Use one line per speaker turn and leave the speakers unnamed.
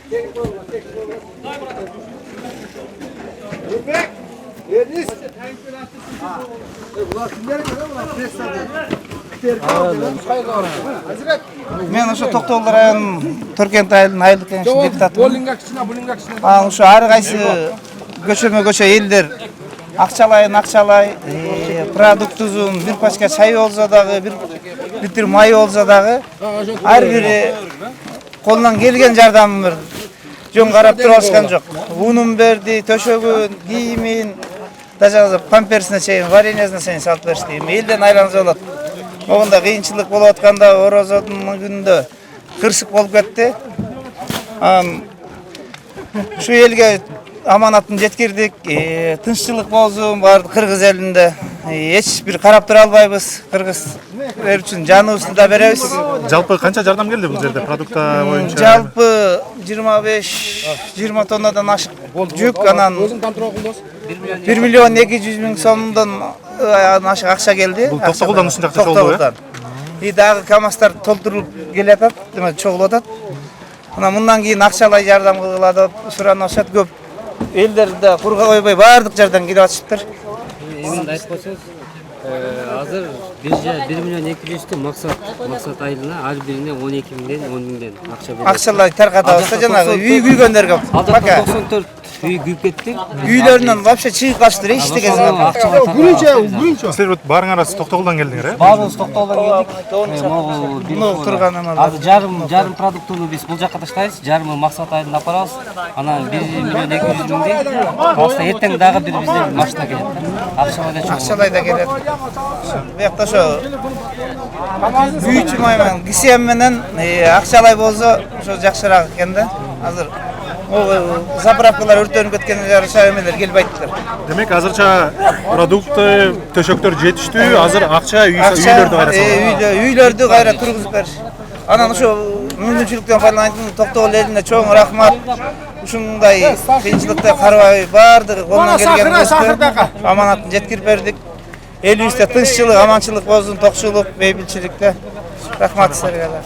Men ошо Токтогул районунун Төркент айылдык кеңешинин депутатымын. Ошо ар кайсы көчөмө-көчө элдер акчалай, продуктузун бир пачка чай болсо дагы, бир литр май болсо дагы, ар бири колунан келген жардамын жөн карап туруп алышкан жок. Унун берди, төшөгүн, кийимин, даже памперсине чейин, вареньесине чейин салып беришти. Элден айланса болот. Могунда кыйынчылык болуп атканда Орозодун күнүндө кырсык болуп кетти. Şu elge amanatını жеткирдик, тынччылык болсун баардык кыргыз элинде. Эч бир карап тура албайбыз. Кыргыздар үчүн жаныбызды да беребиз.
Жалпы канча жардам келди бул жерде продукта боюнча?
Жалпы 25-20 тоннадан ашык жүк, анан 1 миллион 200 миң сомдон ашык акча келди.
Бул Токтогулдан ушунча акча болду э?
И дагы КАМАЗдар толтурулуп келатат, демек чогулуп атат. Мына мындан кийин акчалай жардам кылгыла деп суранышат көп. Элдер да курга койбой баардык жерден келип атышыптыр.
Эмне айтып койсоңуз, азыр 1 миллион 200 максат айылына ар бирине 12 миңден 10 миңден акча берет.
Акчалай таркатабыз, жанагы үй күйгөндөргө.
Алда 94 үй күйүп кетти.
Үйлөрүнөн вообще чыгып качтыр, эчтеке жок.
Гүлүнчө. Силер баарыңар Токтогулдан келдиңер э?
Баарыбыз Токтогулдан келдик. Могу
турганынан
азыр жарым продуктуну биз бул жакка таштайбыз, жарымы максат айылына апарабыз. Анан 1 миллион 200 миңден башта эртең дагы бир бизден машина келет.
Акчалай да келет. Буякта ошо үйчү маймен, кисем менен акчалай болсо ошо жакшыраак экен да. Азыр заправкалар өртөнүп кеткен жарыша эмелер келбейттир.
Демек азырча продукты, төшөктөр жетиштүү, азыр акча үйлөрдү кайра салат.
Үйлөрдү кайра тургузуп бериш. Анан ошо мүмкүнчүлүктөн пайдаланып Токтогул элине чоң рахмат. Ушундай кыйынчылыкты карабай баардыгы колунан келген аманатын жеткирип бердик. Элибизде тынччылык, аманчылык болсун, токчулук, бейбитчиликте. Рахмат силерге.